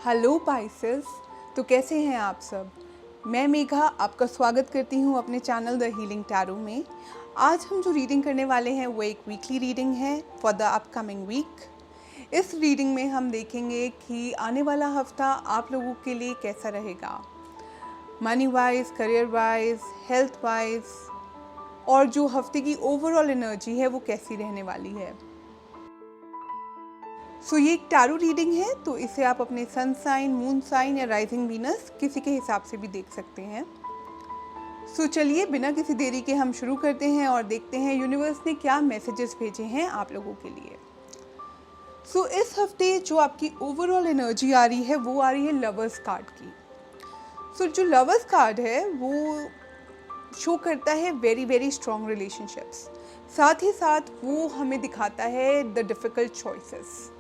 Hello Pisces. तो कैसे हैं आप सब। मैं मेघा आपका स्वागत करती हूं अपने चैनल द हीलिंग टैरो में। आज हम जो रीडिंग करने वाले हैं वो एक वीकली रीडिंग है फॉर द अपकमिंग वीक। इस रीडिंग में हम देखेंगे कि आने वाला हफ्ता आप लोगों के लिए कैसा रहेगा, money wise, career wise, health wise, और जो हफ्ते की ओवरऑल एनर्जी है वो कैसी रहने वाली है। सो ये एक टैरो रीडिंग है, तो इसे आप अपने सन साइन, मून साइन या राइजिंग वीनस किसी के हिसाब से भी देख सकते हैं। सो चलिए बिना किसी देरी के हम शुरू करते हैं और देखते हैं यूनिवर्स ने क्या मैसेजेस भेजे हैं आप लोगों के लिए। सो इस हफ्ते जो आपकी ओवरऑल एनर्जी आ रही है वो आ रही है लवर्स कार्ड की। सो जो लवर्स कार्ड है वो शो करता है वेरी वेरी स्ट्रॉन्ग रिलेशनशिप्स। साथ ही साथ वो हमें दिखाता है द डिफ़िकल्ट चॉइसेस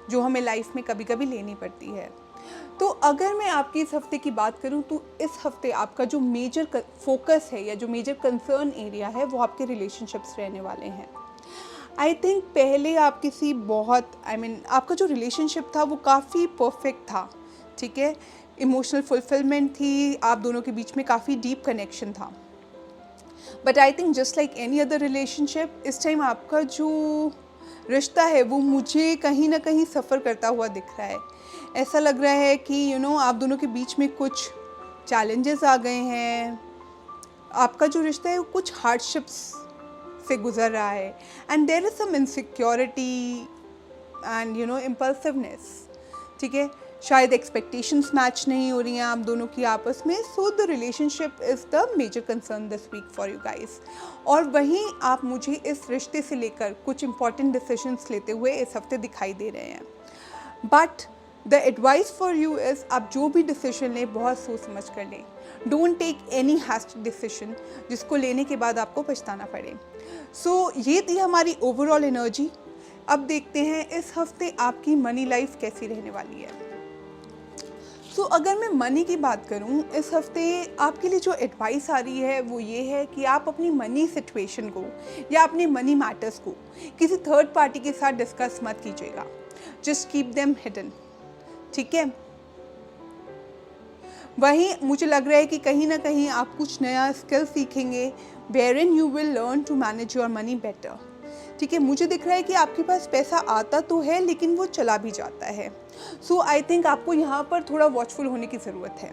जो हमें लाइफ में कभी कभी लेनी पड़ती है। तो अगर मैं आपकी इस हफ्ते की बात करूं तो इस हफ्ते आपका जो मेजर फोकस है या जो मेजर कंसर्न एरिया है वो आपके रिलेशनशिप्स रहने वाले हैं। आई थिंक पहले आप किसी बहुत आपका जो रिलेशनशिप था वो काफ़ी परफेक्ट था, ठीक है, इमोशनल फुलफिलमेंट थी, आप दोनों के बीच में काफ़ी डीप कनेक्शन था। But I think just like any other relationship, इस टाइम आपका जो रिश्ता है वो मुझे कहीं ना कहीं सफ़र करता हुआ दिख रहा है। ऐसा लग रहा है कि आप दोनों के बीच में कुछ चैलेंजेस आ गए हैं। आपका जो रिश्ता है वो कुछ हार्डशिप्स से गुजर रहा है and there is some insecurity and impulsiveness, ठीक है। शायद एक्सपेक्टेशंस मैच नहीं हो रही हैं आप दोनों की आपस में। So the relationship is the major concern this week for you guys. और वहीं आप मुझे इस रिश्ते से लेकर कुछ इंपॉर्टेंट डिसीजंस लेते हुए इस हफ्ते दिखाई दे रहे हैं। But the advice for you is आप जो भी डिसीजन लें बहुत सोच समझ कर लें। Don't take any haste decision जिसको लेने के बाद आपको पछताना पड़े। सो ये थी हमारी ओवरऑल एनर्जी। अब देखते हैं इस हफ्ते आपकी मनी लाइफ कैसी रहने वाली है। सो अगर मैं मनी की बात करूं, इस हफ्ते आपके लिए जो एडवाइस आ रही है वो ये है कि आप अपनी मनी सिचुएशन को या अपने मनी मैटर्स को किसी थर्ड पार्टी के साथ डिस्कस मत कीजिएगा। जस्ट कीप देम हिडन, ठीक है। वहीं मुझे लग रहा है कि कहीं ना कहीं आप कुछ नया स्किल सीखेंगे wherein you will learn to manage your money better, ठीक है। मुझे दिख रहा है कि आपके पास पैसा आता तो है लेकिन वो चला भी जाता है। सो आई थिंक आपको यहाँ पर थोड़ा वॉचफुल होने की ज़रूरत है।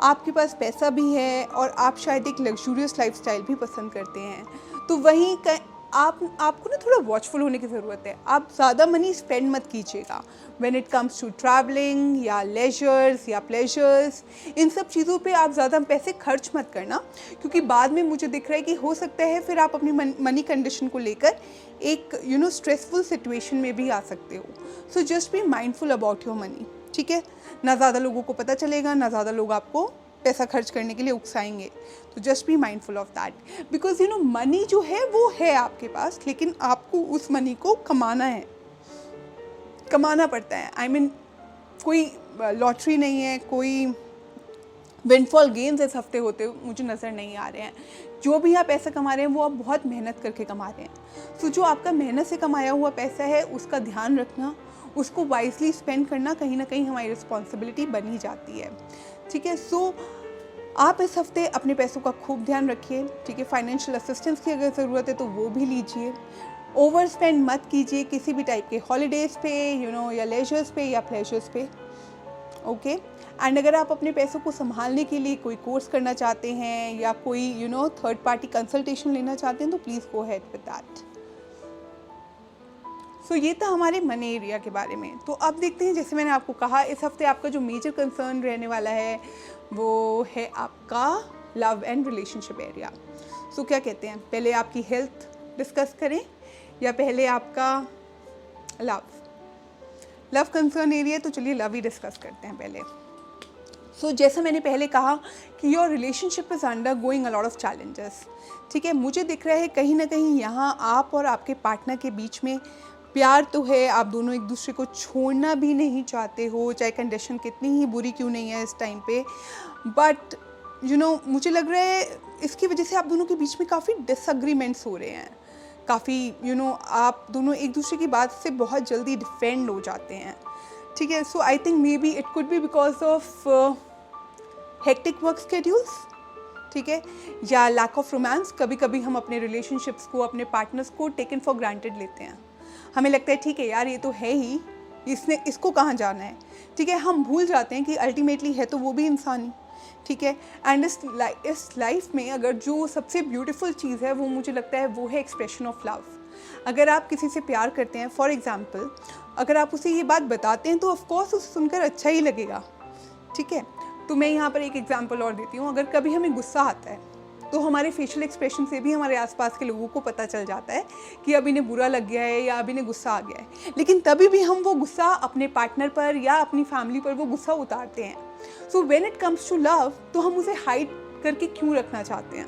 आपके पास पैसा भी है और आप शायद एक लग्जूरियस लाइफस्टाइल भी पसंद करते हैं, तो वहीं आपको ना थोड़ा वॉचफुल होने की ज़रूरत है। आप ज़्यादा मनी स्पेंड मत कीजिएगा when it comes to travelling या लेजर्स या प्लेजर्स। इन सब चीज़ों पे आप ज़्यादा पैसे खर्च मत करना, क्योंकि बाद में मुझे दिख रहा है कि हो सकता है फिर आप अपनी मनी कंडीशन को लेकर एक स्ट्रेसफुल सिचुएशन में भी आ सकते हो। So just be mindful about your money, ठीक है। ना ज़्यादा लोगों को पता चलेगा, ना ज़्यादा लोग आपको पैसा खर्च करने के लिए उकसाएंगे। तो just be mindful of that, because money जो है वो है आपके पास, लेकिन आपको उस मनी को कमाना है, कमाना पड़ता है। कोई लॉटरी नहीं है, कोई विंडफॉल गेम्स इस हफ्ते होते मुझे नज़र नहीं आ रहे हैं। जो भी आप पैसा कमा रहे हैं वो आप बहुत मेहनत करके कमा रहे हैं। तो जो आपका मेहनत से कमाया हुआ पैसा है उसका ध्यान रखना, उसको वाइजली स्पेंड करना कहीं ना कहीं हमारी रिस्पॉन्सिबिलिटी बन ही जाती है, ठीक है। सो आप इस हफ्ते अपने पैसों का खूब ध्यान रखिए, ठीक है। फाइनेंशियल असिस्टेंस की अगर ज़रूरत है तो वो भी लीजिए। ओवर स्पेंड मत कीजिए किसी भी टाइप के हॉलीडेज़ पे या लेजर्स पे या प्लेजर्स पे, ओके। एंड अगर आप अपने पैसों को संभालने के लिए कोई कोर्स करना चाहते हैं या कोई थर्ड पार्टी कंसल्टेशन लेना चाहते हैं तो please go ahead with that. So ये था हमारे मनी एरिया के बारे में। तो अब देखते हैं, जैसे मैंने आपको कहा, इस हफ्ते आपका जो मेजर कंसर्न रहने वाला है वो है आपका लव एंड रिलेशनशिप एरिया। सो क्या कहते हैं, पहले आपकी हेल्थ डिस्कस करें या पहले आपका लव कंसर्न एरिया? तो चलिए लव ही डिस्कस करते हैं पहले। सो जैसा मैंने पहले कहा कि your relationship is under going a lot of challenges, ठीक है। मुझे दिख रहा है कहीं ना कहीं यहाँ आप और आपके पार्टनर के बीच में प्यार तो है, आप दोनों एक दूसरे को छोड़ना भी नहीं चाहते हो, चाहे कंडीशन कितनी ही बुरी क्यों नहीं है इस टाइम पे। बट मुझे लग रहा है इसकी वजह से आप दोनों के बीच में काफ़ी डिसएग्रीमेंट्स हो रहे हैं, काफ़ी आप दोनों एक दूसरे की बात से बहुत जल्दी डिफेंड हो जाते हैं, ठीक है। So I think maybe it could be because of hectic work schedules, ठीक है, या लैक ऑफ रोमांस। कभी कभी हम अपने रिलेशनशिप्स को, अपने पार्टनर्स को टेकन फॉर ग्रांटेड लेते हैं। हमें लगता है ठीक है यार ये तो है ही, इसको कहाँ जाना है, ठीक है। हम भूल जाते हैं कि अल्टीमेटली है तो वो भी इंसान ही, ठीक है। एंड इस लाइफ में अगर जो सबसे ब्यूटीफुल चीज़ है वो मुझे लगता है वो है एक्सप्रेशन ऑफ लव। अगर आप किसी से प्यार करते हैं, फॉर एग्ज़ाम्पल अगर आप उसे ये बात बताते हैं तो ऑफकोर्स उसे सुनकर अच्छा ही लगेगा, ठीक है। तो मैं यहाँ पर एक एग्जांपल और देती हूँ। अगर कभी हमें गुस्सा आता है तो हमारे फेशियल एक्सप्रेशन से भी हमारे आसपास के लोगों को पता चल जाता है कि अब इन्हें बुरा लग गया है या अब इन्हें गुस्सा आ गया है। लेकिन तभी भी हम वो गुस्सा अपने पार्टनर पर या अपनी फैमिली पर वो गुस्सा उतारते हैं। So when it comes to love, तो हम उसे हाइड करके क्यों रखना चाहते हैं,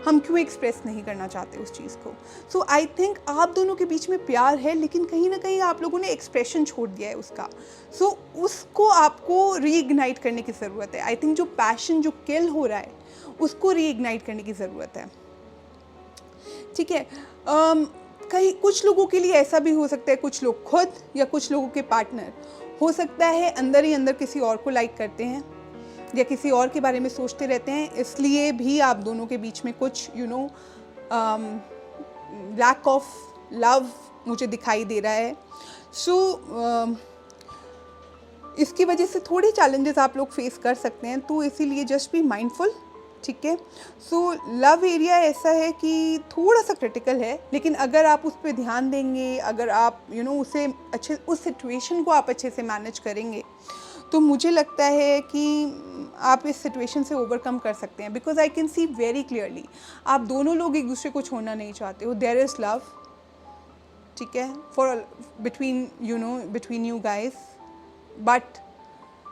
हम क्यों एक्सप्रेस नहीं करना चाहते उस चीज़ को। सो आई थिंक आप दोनों के बीच में प्यार है, लेकिन कहीं ना कहीं आप लोगों ने एक्सप्रेशन छोड़ दिया है उसका। सो उसको आपको रीइग्नाइट करने की ज़रूरत है। आई थिंक जो पैशन जो किल हो रहा है उसको रीइग्नाइट करने की ज़रूरत है, ठीक है। कहीं कुछ लोगों के लिए ऐसा भी हो सकता है, कुछ लोग खुद या कुछ लोगों के पार्टनर हो सकता है अंदर ही अंदर किसी और को लाइक करते हैं या किसी और के बारे में सोचते रहते हैं, इसलिए भी आप दोनों के बीच में कुछ लैक ऑफ लव मुझे दिखाई दे रहा है। सो इसकी वजह से थोड़ी चैलेंजेस आप लोग फेस कर सकते हैं, तो इसीलिए जस्ट बी माइंडफुल, ठीक है। सो लव एरिया ऐसा है कि थोड़ा सा क्रिटिकल है, लेकिन अगर आप उस पर ध्यान देंगे, अगर आप उसे अच्छे, उस सिचुएशन को आप अच्छे से मैनेज करेंगे, तो मुझे लगता है कि आप इस सिचुएशन से ओवरकम कर सकते हैं। Because I can see very clearly आप दोनों लोग एक दूसरे को छोड़ना नहीं चाहते हो। देयर इज़ लव, ठीक है, for between you guys, but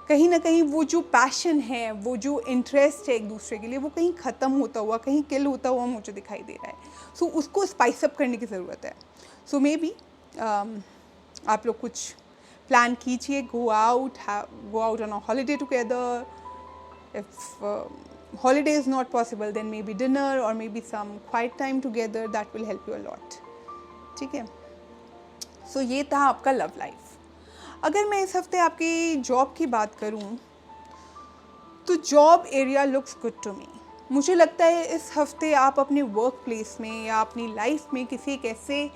कहीं ना कहीं वो जो पैशन है, वो जो इंटरेस्ट है एक दूसरे के लिए, वो कहीं ख़त्म होता हुआ, कहीं किल होता हुआ मुझे दिखाई दे रहा है। सो उसको स्पाइस अप करने की ज़रूरत है। सो मे बी आप लोग कुछ प्लान कीजिए, go out on a holiday together. If holiday is not possible, then maybe dinner or maybe some quiet time together, that will help you a lot, ठीक है। सो ये था आपका लव लाइफ। अगर मैं इस हफ्ते आपकी जॉब की बात करूँ तो job area looks good to me. मुझे लगता है इस हफ्ते आप अपने वर्क प्लेस में या अपनी लाइफ में किसी एक ऐसे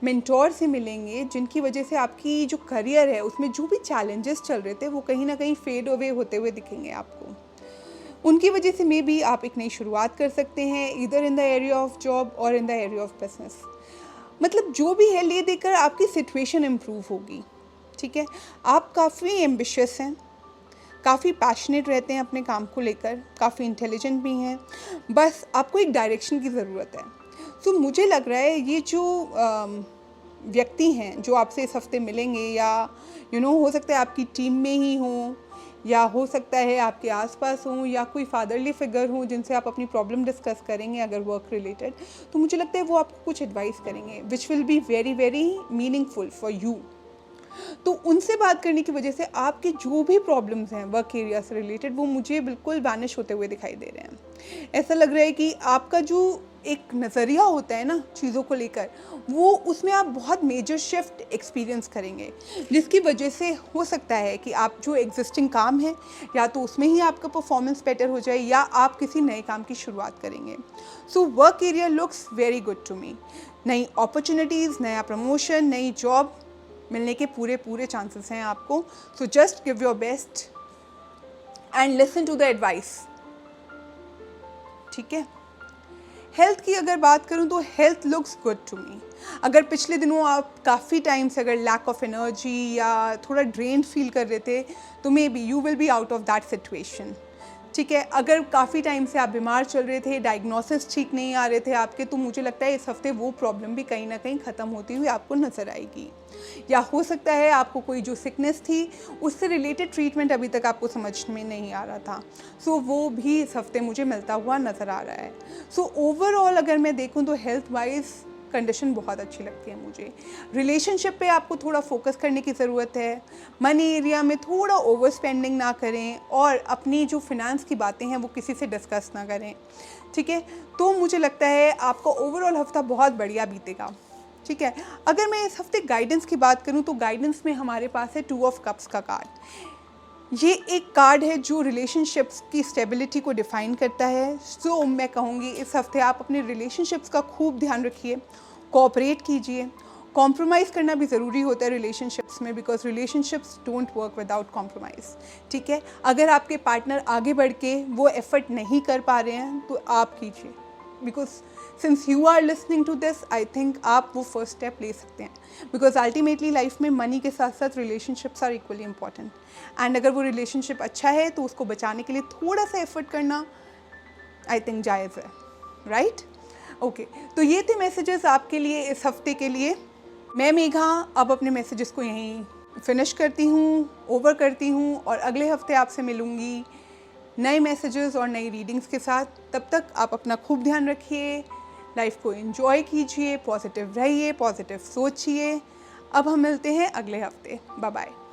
मेंटोर से मिलेंगे जिनकी वजह से आपकी जो करियर है उसमें जो भी चैलेंजेस चल रहे थे वो कहीं ना कहीं फेड अवे होते हुए दिखेंगे आपको। उनकी वजह से मे बी आप एक नई शुरुआत कर सकते हैं, इधर in the area of job और in the area of business. मतलब जो भी है, ले देकर आपकी सिचुएशन इम्प्रूव होगी, ठीक है। आप काफ़ी एम्बिशियस हैं, काफ़ी पैशनेट रहते हैं अपने काम को लेकर, काफ़ी इंटेलिजेंट भी हैं, बस आपको एक डायरेक्शन की ज़रूरत है। सो मुझे लग रहा है ये जो व्यक्ति हैं जो आपसे इस हफ्ते मिलेंगे, या हो सकता है आपकी टीम में ही हों, या हो सकता है आपके आसपास हों, या कोई फादरली फिगर हो जिनसे आप अपनी प्रॉब्लम डिस्कस करेंगे अगर वर्क रिलेटेड, तो मुझे लगता है वो आपको कुछ एडवाइस करेंगे which will be very very meaningful for you. तो उनसे बात करने की वजह से आपके जो भी प्रॉब्लम्स हैं वर्क एरिया से रिलेटेड, वो मुझे बिल्कुल वैनिश होते हुए दिखाई दे रहे हैं। ऐसा लग रहा है कि आपका जो एक नज़रिया होता है ना चीज़ों को लेकर, वो उसमें आप बहुत मेजर शिफ्ट एक्सपीरियंस करेंगे, जिसकी वजह से हो सकता है कि आप जो एग्जिस्टिंग काम है या तो उसमें ही आपका परफॉर्मेंस बेटर हो जाए, या आप किसी नए काम की शुरुआत करेंगे। So work area looks very good to me. नई अपॉर्चुनिटीज़, नया प्रमोशन, नई जॉब मिलने के पूरे चांसेस हैं आपको। So just give your best and listen to the advice, ठीक है। हेल्थ की अगर बात करूं तो health looks good to me. अगर पिछले दिनों आप काफ़ी टाइम से अगर लैक ऑफ एनर्जी या थोड़ा ड्रेन फील कर रहे थे, तो may be you will be out of that situation, ठीक है। अगर काफ़ी टाइम से आप बीमार चल रहे थे, डायग्नोसिस ठीक नहीं आ रहे थे आपके, तो मुझे लगता है इस हफ्ते वो प्रॉब्लम भी कहीं ना कहीं ख़त्म होती हुई आपको नज़र आएगी। या हो सकता है आपको कोई जो सिकनेस थी उससे रिलेटेड ट्रीटमेंट अभी तक आपको समझ में नहीं आ रहा था, सो वो भी इस हफ्ते मुझे मिलता हुआ नज़र आ रहा है। सो ओवरऑल अगर मैं देखूँ तो हेल्थ वाइज कंडीशन बहुत अच्छी लगती है मुझे। रिलेशनशिप पे आपको थोड़ा फोकस करने की ज़रूरत है, मनी एरिया में थोड़ा ओवर स्पेंडिंग ना करें, और अपनी जो फिनेंस की बातें हैं वो किसी से डिस्कस ना करें, ठीक है। तो मुझे लगता है आपका ओवरऑल हफ्ता बहुत बढ़िया बीतेगा, ठीक है। अगर मैं इस हफ्ते गाइडेंस की बात करूं तो गाइडेंस में हमारे पास है 2 ऑफ कप्स का कार्ड। ये एक कार्ड है जो रिलेशनशिप्स की स्टेबिलिटी को डिफ़ाइन करता है। सो मैं कहूँगी इस हफ्ते आप अपने रिलेशनशिप्स का खूब ध्यान रखिए, कोऑपरेट कीजिए। कॉम्प्रोमाइज़ करना भी ज़रूरी होता है रिलेशनशिप्स में, because relationships don't work without compromise, ठीक है। अगर आपके पार्टनर आगे बढ़ के वो एफर्ट नहीं कर पा रहे हैं तो आप कीजिए, because since you are listening to this I think आप वो फर्स्ट स्टेप ले सकते हैं, बिकॉज अल्टीमेटली लाइफ में मनी के साथ साथ relationships are equally important. And अगर वो रिलेशनशिप अच्छा है तो उसको बचाने के लिए थोड़ा सा एफर्ट करना आई थिंक जायज़ है, राइट? ओके, तो ये थे मैसेजेस आपके लिए इस हफ्ते के लिए। मैं मेघा अब अपने मैसेजेस को यहीं फिनिश करती हूँ, ओवर करती हूँ, और अगले हफ्ते आपसे मिलूँगी नए मैसेजेस और नई रीडिंग्स के साथ। तब तक आप अपना खूब ध्यान रखिए, लाइफ को एंजॉय कीजिए, पॉजिटिव रहिए, पॉजिटिव सोचिए। अब हम मिलते हैं अगले हफ्ते। Bye bye.